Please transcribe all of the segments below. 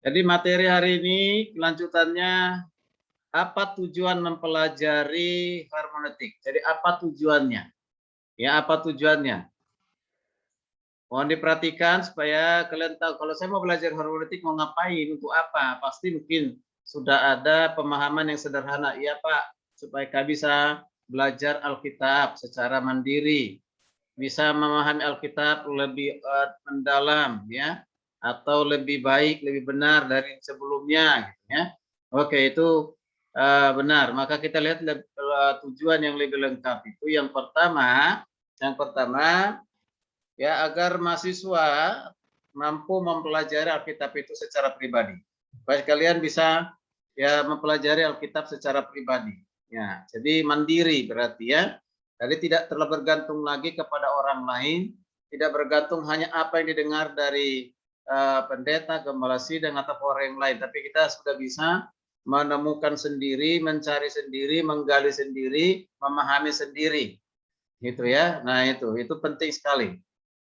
Jadi materi hari ini kelanjutannya apa tujuan mempelajari hermeneutik. Jadi apa tujuannya? Ya, apa tujuannya? Mohon diperhatikan supaya kalian tahu kalau saya mau belajar hermeneutik mau ngapain, untuk apa? Pasti mungkin sudah ada pemahaman yang sederhana. Iya, Pak, supaya kami bisa belajar Alkitab secara mandiri, bisa memahami Alkitab lebih mendalam, ya, atau lebih baik, lebih benar dari sebelumnya, gitu, ya. Oke, itu benar. Maka kita lihat tujuan yang lebih lengkap itu yang pertama, ya, agar mahasiswa mampu mempelajari Alkitab itu secara pribadi. Supaya kalian bisa ya mempelajari Alkitab secara pribadi. Ya, jadi mandiri berarti ya. Jadi tidak terlalu bergantung lagi kepada orang lain, tidak bergantung hanya apa yang didengar dari pendeta, gembala sidang atau orang yang lain, tapi kita sudah bisa menemukan sendiri, mencari sendiri, menggali sendiri, memahami sendiri. Gitu ya. Nah, itu penting sekali.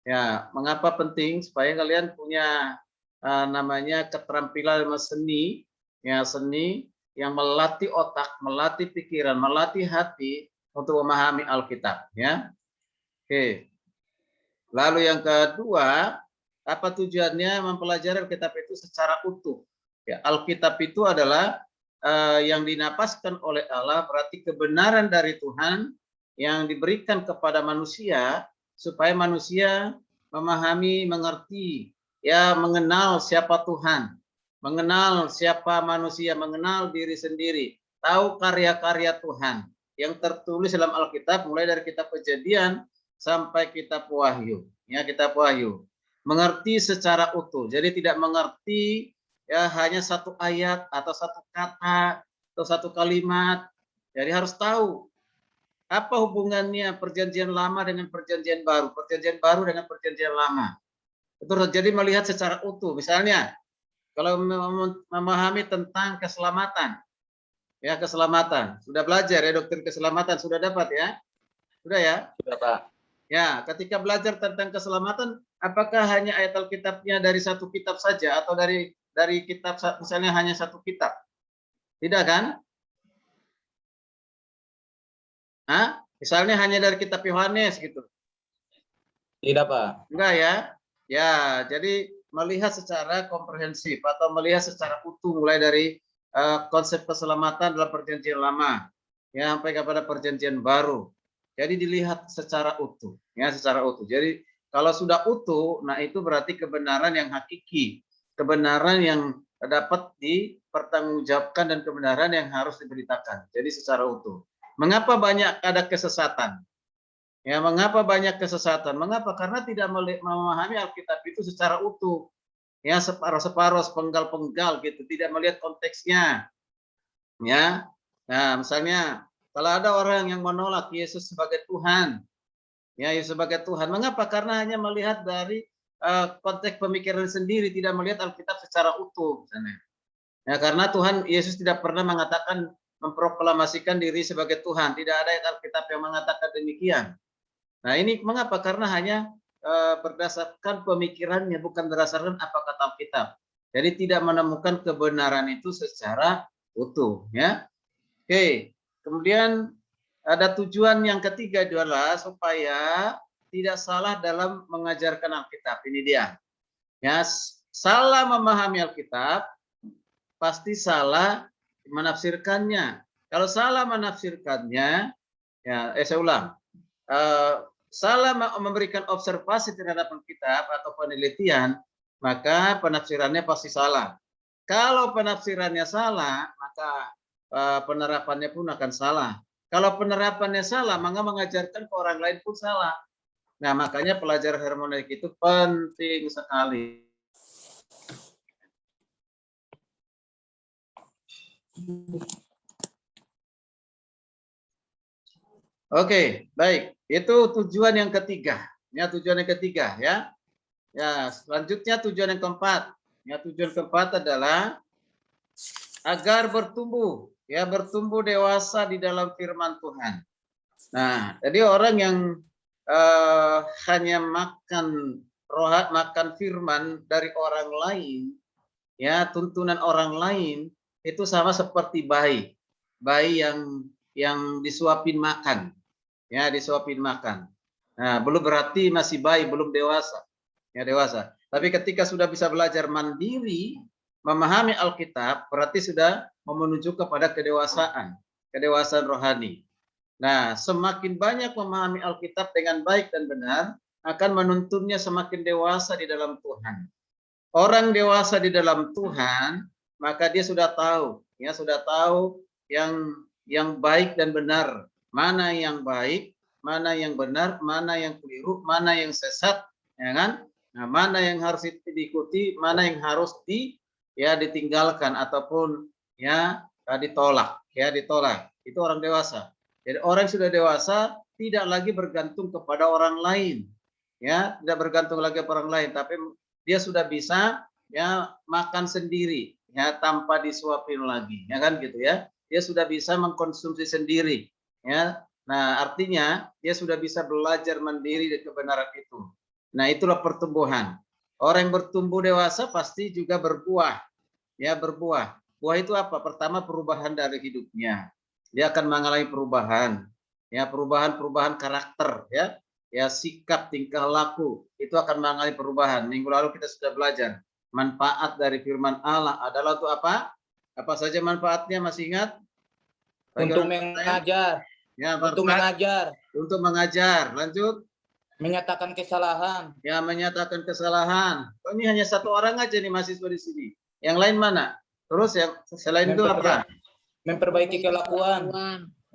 Ya, mengapa penting? Supaya kalian punya namanya keterampilan seni, ya seni yang melatih otak, melatih pikiran, melatih hati untuk memahami Alkitab, ya. Oke. Lalu yang kedua, apa tujuannya mempelajari Alkitab itu secara utuh? Ya, Alkitab itu adalah yang dinapaskan oleh Allah, berarti kebenaran dari Tuhan yang diberikan kepada manusia supaya manusia memahami, mengerti, ya mengenal siapa Tuhan, mengenal siapa manusia, mengenal diri sendiri, tahu karya-karya Tuhan yang tertulis dalam Alkitab mulai dari kitab Kejadian sampai kitab Wahyu, ya kitab Wahyu. Mengerti secara utuh. Jadi tidak mengerti ya hanya satu ayat atau satu kata atau satu kalimat. Jadi harus tahu apa hubungannya perjanjian lama dengan perjanjian baru, perjanjian baru dengan perjanjian lama. Itu jadi melihat secara utuh. Misalnya kalau memahami tentang keselamatan, ya keselamatan. Sudah belajar ya doktrin keselamatan, sudah dapat ya? Sudah ya? Sudah, Pak. Ya, ketika belajar tentang keselamatan, apakah hanya ayat Alkitabnya dari satu kitab saja atau dari kitab misalnya hanya satu kitab? Tidak kan? Hah? Misalnya hanya dari kitab Yohanes gitu. Tidak, Pak. Enggak ya? Ya, jadi melihat secara komprehensif atau melihat secara utuh mulai dari konsep keselamatan dalam perjanjian lama ya sampai kepada perjanjian baru. Jadi dilihat secara utuh, ya secara utuh. Jadi kalau sudah utuh, nah itu berarti kebenaran yang hakiki, kebenaran yang dapat dipertanggungjawabkan dan kebenaran yang harus diberitakan. Jadi secara utuh. Mengapa banyak ada kesesatan? Ya, mengapa banyak kesesatan? Mengapa? Karena tidak memahami Alkitab itu secara utuh. Ya, separuh-separuh, sepenggal-penggal gitu, tidak melihat konteksnya. Ya. Nah, misalnya kalau ada orang yang menolak Yesus sebagai Tuhan, ya Yesus sebagai Tuhan, mengapa? Karena hanya melihat dari konteks pemikiran sendiri, tidak melihat Alkitab secara utuh misalnya. Ya, karena Tuhan Yesus tidak pernah mengatakan memproklamasikan diri sebagai Tuhan, tidak ada ayat Alkitab yang mengatakan demikian. Nah, ini mengapa? Karena hanya berdasarkan pemikirannya, bukan berdasarkan apa kata Alkitab. Jadi tidak menemukan kebenaran itu secara utuh, ya. Oke, kemudian ada tujuan yang ketiga adalah supaya tidak salah dalam mengajarkan Alkitab. Ini dia. Ya, salah memahami Alkitab pasti salah menafsirkannya. Kalau salah menafsirkannya, ya, saya ulang. Salah memberikan observasi terhadap Alkitab atau penelitian, maka penafsirannya pasti salah. Kalau penafsirannya salah, maka penerapannya pun akan salah. Kalau penerapannya salah, maka mengajarkan ke orang lain pun salah. Nah, makanya pelajaran hermeneutik itu penting sekali. Oke, baik. Itu tujuan yang ketiga. Ya, tujuan yang ketiga ya. Ya, selanjutnya tujuan yang keempat. Ya, tujuan keempat adalah agar bertumbuh, ya bertumbuh dewasa di dalam firman Tuhan. Nah, jadi orang yang hanya makan rohat, makan firman dari orang lain, ya tuntunan orang lain itu sama seperti bayi yang disuapin makan, ya disuapin makan. Nah, belum berarti masih bayi, belum dewasa, ya dewasa. Tapi ketika sudah bisa belajar mandiri, memahami Alkitab, berarti sudah menuju kepada kedewasaan rohani. Nah, semakin banyak memahami Alkitab dengan baik dan benar, akan menuntunnya semakin dewasa di dalam Tuhan. Orang dewasa di dalam Tuhan, maka dia sudah tahu, ya sudah tahu yang baik dan benar, mana yang baik, mana yang benar, mana yang keliru, mana yang sesat, ya kan? Nah, mana yang harus diikuti, mana yang harus ditinggalkan ataupun ditolak, ditolak. Itu orang dewasa. Jadi orang yang sudah dewasa tidak lagi bergantung kepada orang lain, ya, tidak bergantung lagi kepada orang lain, tapi dia sudah bisa makan sendiri, ya tanpa disuapin lagi, ya kan gitu ya. Dia sudah bisa mengkonsumsi sendiri, ya. Nah, artinya dia sudah bisa belajar mandiri dari kebenaran itu. Nah, itulah pertumbuhan. Orang yang bertumbuh dewasa pasti juga berbuah, ya berbuah. Buah itu apa? Pertama, perubahan dari hidupnya. Dia akan mengalami perubahan, ya perubahan karakter, ya sikap, tingkah laku itu akan mengalami perubahan. Minggu lalu kita sudah belajar manfaat dari firman Allah adalah untuk apa? Apa saja manfaatnya, masih ingat? Untuk mengajar, Ya, untuk mengajar, untuk mengajar. Lanjut. menyatakan kesalahan. Ya, menyatakan kesalahan. Oh, ini hanya satu orang aja nih mahasiswa di sini. Yang lain mana? Terus yang selain itu apa? Memperbaiki kelakuan.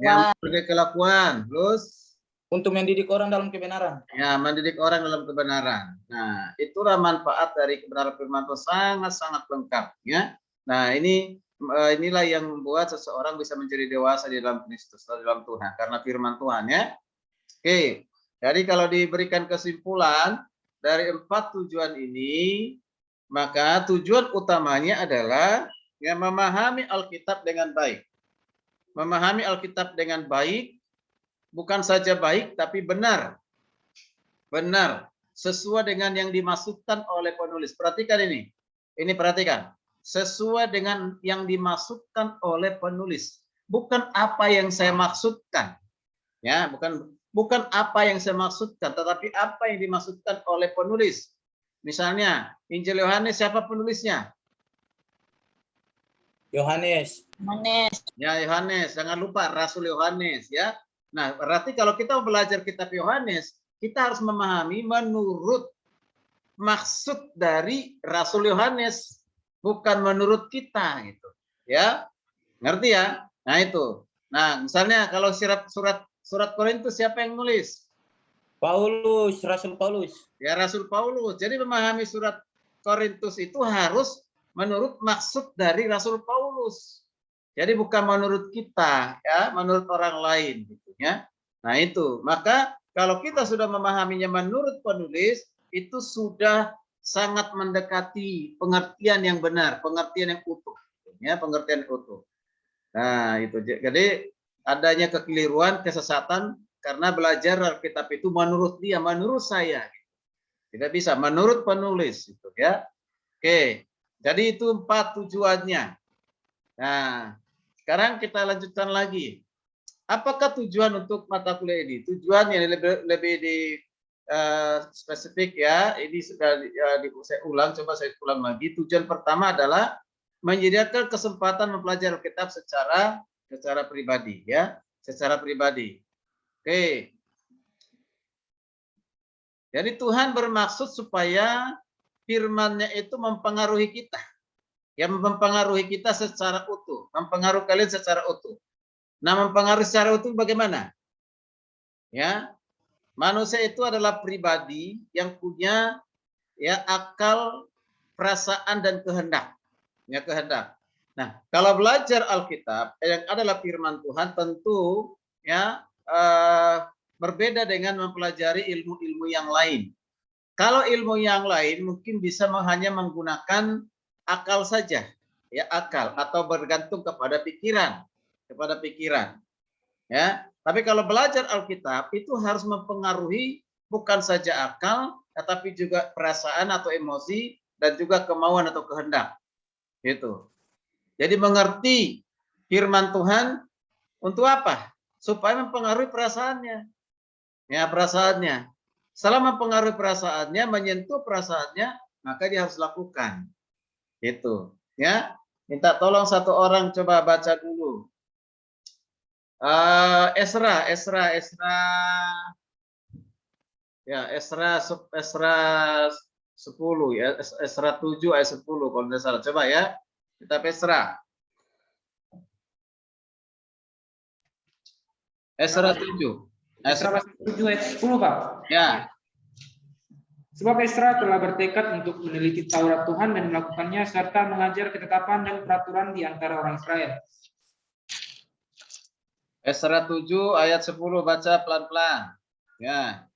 Ya, memperbaiki kelakuan. Terus untuk mendidik orang dalam kebenaran. Ya, mendidik orang dalam kebenaran. Nah, itulah manfaat dari kebenaran firman Tuhan, sangat-sangat lengkap, ya. Nah, inilah yang membuat seseorang bisa menjadi dewasa di dalam Kristus, di dalam Tuhan, karena firman Tuhan, ya. Oke. Jadi kalau diberikan kesimpulan dari 4 tujuan ini, maka tujuan utamanya adalah memahami Alkitab dengan baik. Memahami Alkitab dengan baik, bukan saja baik tapi benar. Benar, sesuai dengan yang dimaksudkan oleh penulis. Perhatikan ini. Ini perhatikan. Sesuai dengan yang dimaksudkan oleh penulis. Bukan apa yang saya maksudkan. Ya, bukan apa yang saya maksudkan, tetapi apa yang dimaksudkan oleh penulis. Misalnya, Injil Yohanes, siapa penulisnya? Yohanes. Ya, Yohanes. Jangan lupa Rasul Yohanes, ya. Nah, berarti kalau kita belajar kitab Yohanes, kita harus memahami menurut maksud dari Rasul Yohanes, bukan menurut kita, gitu. Ya, ngerti ya? Nah, itu. Nah, misalnya kalau surat Korintus, siapa yang nulis? Paulus, Rasul Paulus. Ya, Rasul Paulus. Jadi memahami surat Korintus itu harus menurut maksud dari Rasul Paulus. Jadi bukan menurut kita, ya, menurut orang lain, gitu ya. Nah, itu. Maka kalau kita sudah memahaminya menurut penulis, itu sudah sangat mendekati pengertian yang benar, pengertian yang utuh, ya, pengertian yang utuh. Nah, itu. Jadi adanya kekeliruan, kesesatan karena belajar Alkitab itu menurut dia, menurut saya. Tidak bisa menurut penulis, itu ya. Oke. Jadi itu 4 tujuannya. Nah, sekarang kita lanjutkan lagi. Apakah tujuan untuk mata kuliah ini? Tujuan yang lebih di spesifik, ya. Ini sudah saya ulang, coba saya ulang lagi. Tujuan pertama adalah menyediakan kesempatan mempelajari Alkitab secara pribadi, ya, secara pribadi. Oke. Jadi Tuhan bermaksud supaya firman-Nya itu mempengaruhi kita. Yang mempengaruhi kita secara utuh, mempengaruhi kalian secara utuh. Nah, mempengaruhi secara utuh bagaimana? Ya, manusia itu adalah pribadi yang punya akal, perasaan dan kehendak. Ya, kehendak. Nah, kalau belajar Alkitab yang adalah firman Tuhan, tentu berbeda dengan mempelajari ilmu-ilmu yang lain. Kalau ilmu yang lain mungkin bisa hanya menggunakan akal saja, ya, akal, atau bergantung kepada pikiran, ya. Tapi kalau belajar Alkitab itu harus mempengaruhi bukan saja akal, tetapi juga perasaan atau emosi dan juga kemauan atau kehendak. Gitu. Jadi mengerti firman Tuhan untuk apa? Supaya mempengaruhi perasaannya. Ya, perasaannya. Setelah mempengaruhi perasaannya, menyentuh perasaannya, maka dia harus lakukan. Gitu. Ya. Minta tolong satu orang coba baca dulu. Esra ya, Esra 10 ya, Esra 7 ayat 10 kalau tidak salah. Coba ya. Kita Esra. Esra 7. Esra pasal 7 ayat 10, Pak. Ya. Sebab Esra telah bertekad untuk meneliti Taurat Tuhan dan melakukannya serta mengajar ketetapan dan peraturan di antara orang Israel. Esra 7 ayat 10 baca pelan-pelan. Ya.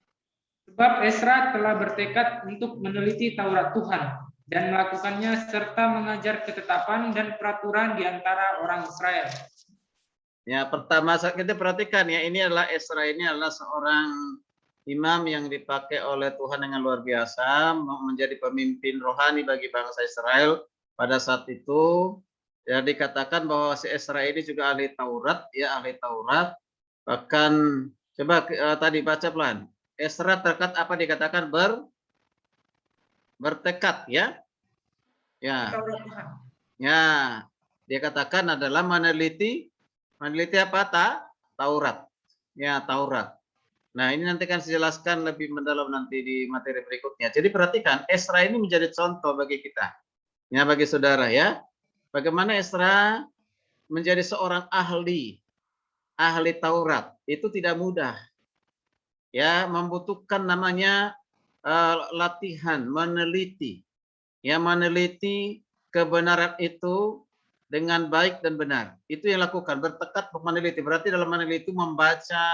Sebab Esra telah bertekad untuk meneliti Taurat Tuhan dan melakukannya serta mengajar ketetapan dan peraturan di antara orang Israel. Ya, pertama kita perhatikan ya, ini adalah Esra, ini adalah seorang imam yang dipakai oleh Tuhan dengan luar biasa menjadi pemimpin rohani bagi bangsa Israel pada saat itu. Ya, dikatakan bahwa si Esra ini juga ahli Taurat, ya, ahli Taurat. Bahkan coba tadi baca pelan. Esra terkait apa dikatakan bertekad, ya. Ya. Ya, dia katakan adalah meneliti apa? Taurat. Ya, Taurat. Nah, ini nanti akan saya jelaskan lebih mendalam nanti di materi berikutnya. Jadi perhatikan, Esra ini menjadi contoh bagi kita. Ya, bagi saudara ya. Bagaimana Esra menjadi seorang ahli Taurat. Itu tidak mudah. Ya, membutuhkan namanya latihan, meneliti. Ya, meneliti kebenaran itu dengan baik dan benar. Itu yang lakukan, bertekad untuk meneliti. Berarti dalam meneliti itu membaca,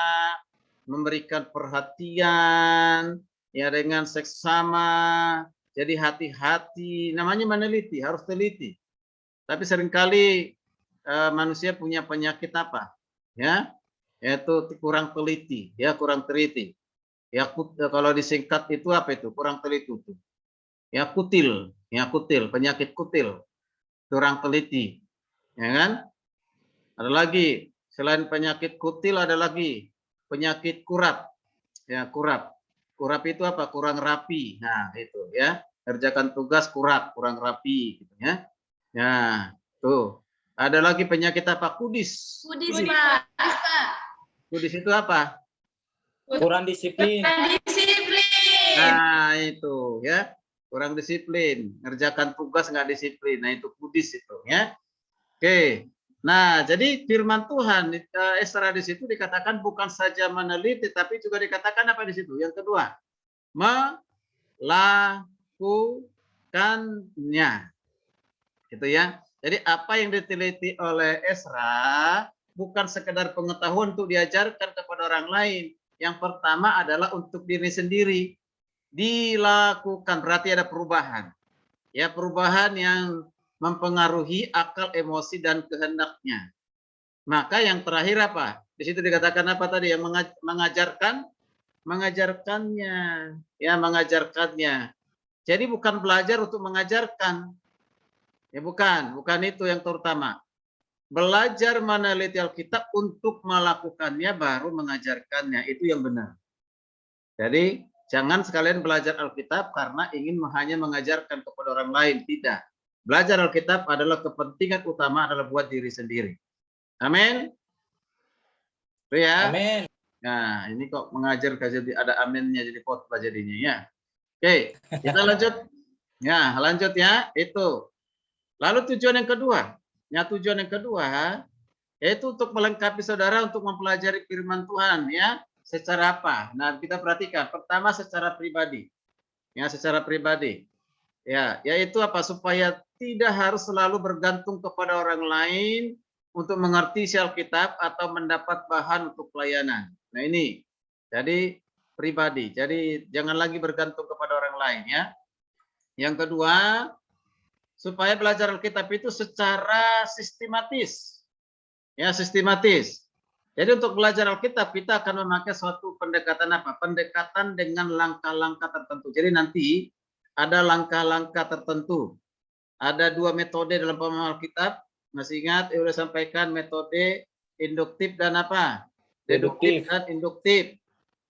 memberikan perhatian, ya, dengan seksama, jadi hati-hati. Namanya meneliti, harus teliti. Tapi seringkali manusia punya penyakit apa? Ya, yaitu kurang teliti, ya, kurang teliti. Ya, kalau disingkat itu apa itu? Kurang teliti itu. Ya, kutil, penyakit kutil, kurang teliti, ya kan? Ada lagi selain penyakit kutil, ada lagi penyakit kurap, ya, kurap. Kurap itu apa? Kurang rapi. Nah, itu ya, kerjakan tugas kurap, kurang rapi, gitu ya. Nah, tuh. Ada lagi penyakit apa? Kudis. Kudis, Pak. Kudis itu apa? Kurang disiplin. Nah, itu ya. Kurang disiplin, ngerjakan tugas nggak disiplin. Nah, itu kudis itu ya. Oke. Nah, jadi firman Tuhan Esra di situ dikatakan bukan saja meneliti, tapi juga dikatakan apa di situ? Yang kedua, melakukannya. Gitu ya. Jadi apa yang diteliti oleh Esra bukan sekedar pengetahuan untuk diajarkan kepada orang lain. Yang pertama adalah untuk diri sendiri. Dilakukan, berarti ada perubahan. Ya, perubahan yang mempengaruhi akal, emosi, dan kehendaknya. Maka yang terakhir apa? Di situ dikatakan apa tadi? Yang mengajarkannya. Ya, mengajarkannya. Jadi bukan belajar untuk mengajarkan. Ya, bukan itu yang terutama. Belajar meneliti Alkitab untuk melakukannya baru mengajarkannya. Itu yang benar. Jadi jangan sekalian belajar Alkitab karena ingin hanya mengajarkan kepada orang lain. Tidak. Belajar Alkitab adalah kepentingan utama adalah buat diri sendiri. Amin. Ya. Amin. Nah, ini kok mengajar jadi ada aminnya jadi khotbah jadinya ya. Oke, kita lanjut. Ya, lanjut ya. Itu. Lalu tujuan yang kedua. Ya, tujuan yang kedua yaitu untuk melengkapi saudara untuk mempelajari firman Tuhan ya. Secara apa? Nah, kita perhatikan. Pertama secara pribadi. Ya, secara pribadi. Ya, yaitu apa? Supaya tidak harus selalu bergantung kepada orang lain untuk mengerti isi Alkitab atau mendapat bahan untuk pelayanan. Nah, ini. Jadi pribadi. Jadi jangan lagi bergantung kepada orang lain ya. Yang kedua, supaya belajar Alkitab itu secara sistematis. Ya, sistematis. Jadi untuk belajar Alkitab kita akan memakai suatu pendekatan apa? Pendekatan dengan langkah-langkah tertentu. Jadi nanti ada langkah-langkah tertentu. ada 2 metode dalam pemahaman Alkitab. Masih ingat, sudah sampaikan metode induktif dan apa? Deduktif dan induktif.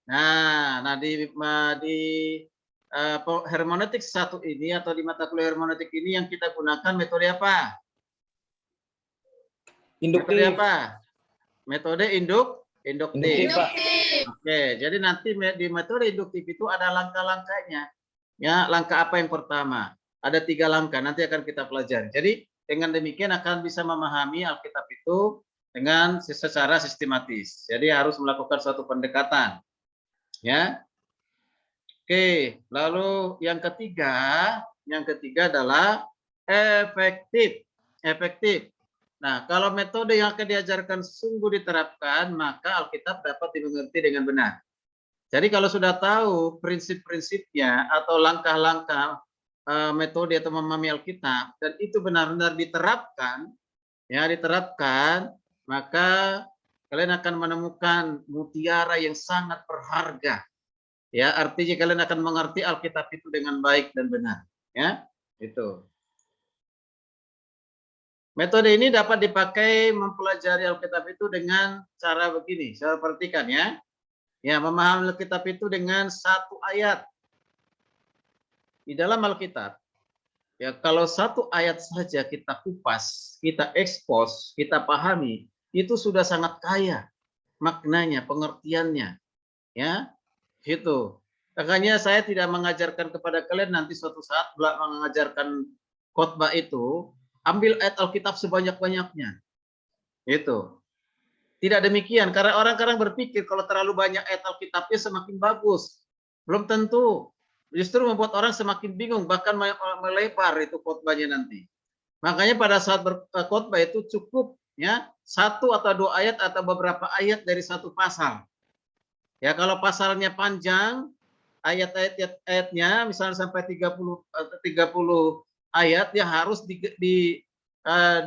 Nah di hermeneutik 1 ini atau di mata kuliah hermeneutik ini yang kita gunakan metode apa? Induktif. Metode apa? Metode induktif. Pak. Oke, jadi nanti di metode induktif itu ada langkah-langkahnya. Ya, langkah apa yang pertama? Ada 3 langkah, nanti akan kita pelajari. Jadi dengan demikian akan bisa memahami Alkitab itu dengan secara sistematis. Jadi harus melakukan suatu pendekatan. Ya. Oke, lalu yang ketiga adalah efektif. Efektif. Nah, kalau metode yang akan diajarkan sungguh diterapkan, maka Alkitab dapat dimengerti dengan benar. Jadi kalau sudah tahu prinsip-prinsipnya atau langkah-langkah metode atau memahami Alkitab dan itu benar-benar diterapkan, ya diterapkan, maka kalian akan menemukan mutiara yang sangat berharga. Ya, artinya kalian akan mengerti Alkitab itu dengan baik dan benar. Ya, itu. Metode ini dapat dipakai mempelajari Alkitab itu dengan cara begini. Saya perhatikan ya. Ya, memahami Alkitab itu dengan 1 ayat. Di dalam Alkitab, ya kalau 1 ayat saja kita kupas, kita ekspos, kita pahami, itu sudah sangat kaya maknanya, pengertiannya. Ya, itu. Makanya saya tidak mengajarkan kepada kalian nanti suatu saat mengajarkan khotbah itu, ambil ayat Alkitab sebanyak-banyaknya. Itu. Tidak demikian, karena orang kadang berpikir kalau terlalu banyak ayat Alkitabnya semakin bagus. Belum tentu. Justru membuat orang semakin bingung, bahkan melebar itu khotbahnya nanti. Makanya pada saat berkhotbah itu cukup ya 1 atau 2 ayat atau beberapa ayat dari 1 pasal. Ya kalau pasalnya panjang, ayatnya misalnya sampai 30 ayat ya harus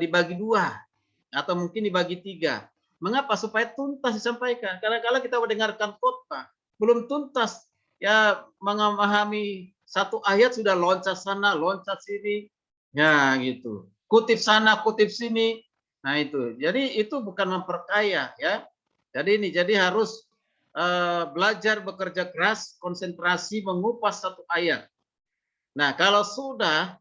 dibagi 2 atau mungkin dibagi 3. Mengapa? Supaya tuntas disampaikan. Kadang-kadang kita mendengarkan khotbah belum tuntas ya memahami 1 ayat sudah loncat sana, loncat sini. Ya gitu. Kutip sana, kutip sini. Nah itu. Jadi itu bukan memperkaya ya. Jadi harus belajar bekerja keras, konsentrasi mengupas 1 ayat. Nah, kalau sudah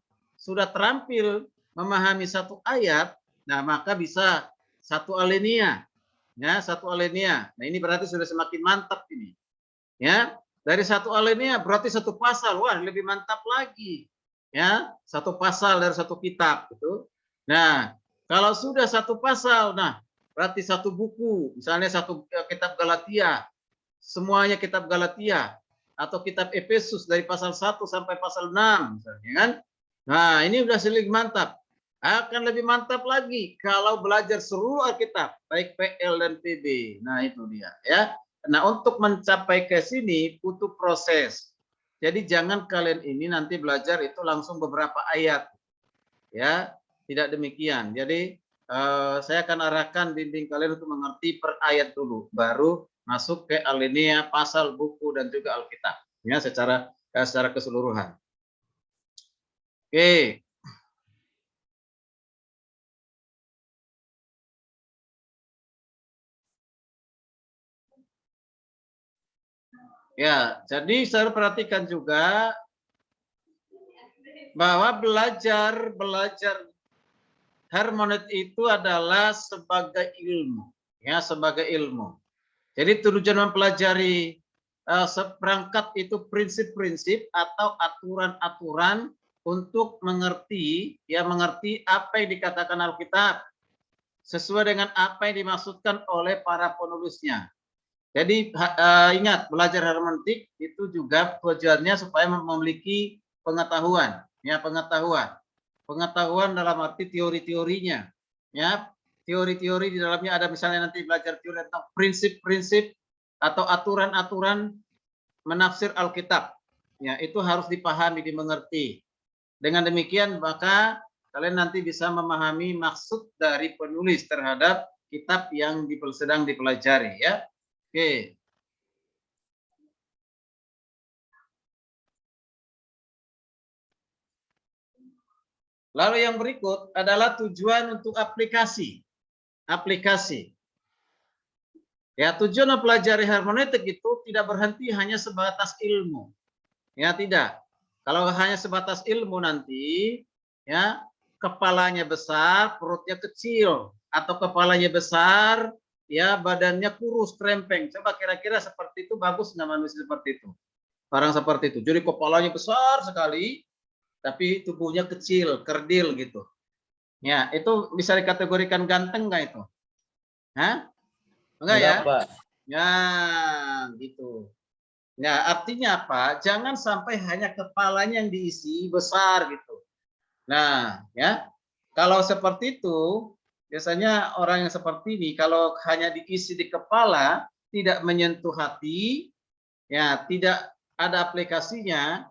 terampil memahami 1 ayat, nah maka bisa 1 alinea. Ya, 1 alinea. Nah, ini berarti sudah semakin mantap ini. Ya, dari 1 alinea berarti 1 pasal. Wah, lebih mantap lagi. Ya, 1 pasal dari 1 kitab gitu. Nah, kalau sudah 1 pasal, nah berarti 1 buku, misalnya 1 kitab Galatia, semuanya kitab Galatia atau kitab Efesus dari pasal 1 sampai pasal 6 misalnya kan. Nah, ini sudah lebih mantap. Akan lebih mantap lagi kalau belajar seluruh Alkitab, baik PL dan PB. Nah, itu dia ya. Nah, untuk mencapai ke sini butuh proses. Jadi jangan kalian ini nanti belajar itu langsung beberapa ayat. Ya, tidak demikian. Jadi saya akan arahkan bimbing kalian untuk mengerti per ayat dulu, baru masuk ke alinea, pasal, buku dan juga Alkitab. Ya, secara keseluruhan. Oke. Ya, jadi saya perhatikan juga bahwa belajar hermeneutik itu adalah sebagai ilmu, ya, sebagai ilmu. Jadi tujuan mempelajari seperangkat itu prinsip-prinsip atau aturan-aturan untuk mengerti apa yang dikatakan Alkitab sesuai dengan apa yang dimaksudkan oleh para penulisnya. Jadi ingat, belajar hermeneutik itu juga tujuannya supaya memiliki pengetahuan, ya, pengetahuan dalam arti teori-teorinya, ya, teori-teori di dalamnya ada, misalnya nanti belajar teori tentang prinsip-prinsip atau aturan-aturan menafsir Alkitab, ya, itu harus dipahami, dimengerti. Dengan demikian maka kalian nanti bisa memahami maksud dari penulis terhadap kitab yang sedang dipelajari, ya. Oke. Lalu yang berikut adalah tujuan untuk aplikasi. Aplikasi. Ya, tujuan mempelajari hermeneutik itu tidak berhenti hanya sebatas ilmu. Ya, tidak. Kalau hanya sebatas ilmu nanti, ya, kepalanya besar, perutnya kecil, atau kepalanya besar, ya, badannya kurus, krempeng. Coba kira-kira seperti itu bagus nggak manusia seperti itu? Orang seperti itu. Jadi kepalanya besar sekali, tapi tubuhnya kecil, kerdil gitu. Ya, itu bisa dikategorikan ganteng nggak itu? Hah? Enggak ya? Enggak, Pak. Ya, gitu. Nah, artinya apa? Jangan sampai hanya kepalanya yang diisi besar gitu. Nah, ya. Kalau seperti itu, biasanya orang yang seperti ini kalau hanya diisi di kepala, tidak menyentuh hati, ya, tidak ada aplikasinya,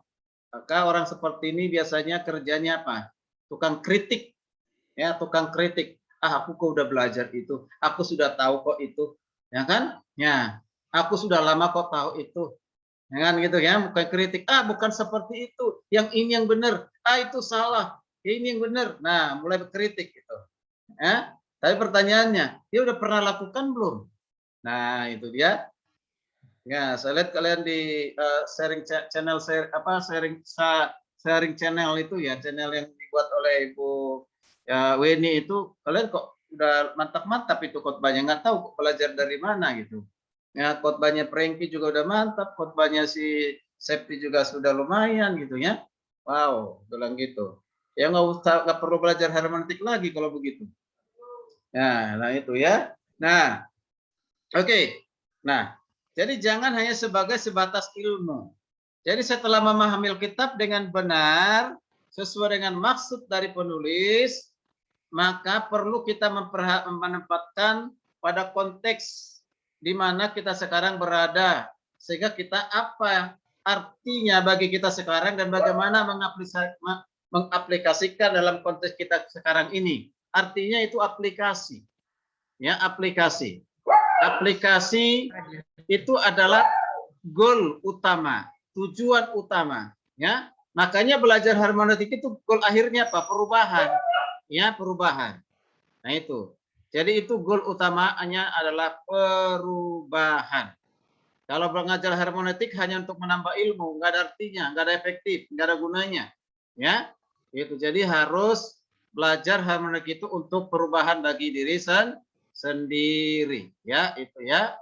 maka orang seperti ini biasanya kerjanya apa? Tukang kritik, ya, tukang kritik. Ah, aku kok udah belajar itu, aku sudah tahu kok itu, ya kan? Ya, aku sudah lama kok tahu itu. Jangan gitu ya, bukan kritik. Ah, bukan seperti itu. Yang ini yang benar. Ah, itu salah. Ini yang benar. Nah, mulai berkritik gitu. Ya. Tapi pertanyaannya, dia udah pernah lakukan belum? Nah, itu dia. Ya, saya lihat kalian di sharing channel sharing channel itu ya, channel yang dibuat oleh Ibu ya, Weni itu, kalian kok udah mantap-mantap itu khotbahnya, nggak tahu kok belajar dari mana gitu. Ya, khotbahnya Prengki juga udah mantap, khotbahnya si Septi juga sudah lumayan gitu ya. Wow, bilang gitu. Ya nggak perlu belajar hermeneutik lagi kalau begitu. Nah itu ya. Nah, oke. Nah, jadi jangan hanya sebagai sebatas ilmu. Jadi setelah memahami Alkitab dengan benar, sesuai dengan maksud dari penulis, maka perlu kita menempatkan pada konteks di mana kita sekarang berada, sehingga kita apa artinya bagi kita sekarang dan bagaimana mengaplikasikan dalam konteks kita sekarang ini. Artinya itu aplikasi, ya, aplikasi. Aplikasi itu adalah goal utama, tujuan utama, ya. Makanya belajar hermeneutik itu goal akhirnya apa? Perubahan, ya, perubahan. Nah itu. Jadi itu goal utamanya adalah perubahan. Kalau belajar hermeneutik hanya untuk menambah ilmu, nggak ada artinya, nggak ada efektif, nggak ada gunanya, ya. Itu. Jadi harus belajar hermeneutik itu untuk perubahan bagi diri sendiri, ya, itu ya.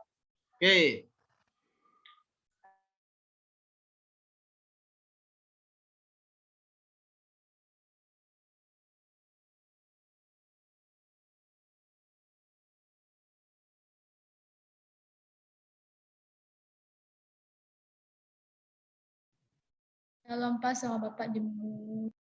Oke. Shalom Pak, sama Bapak jemput.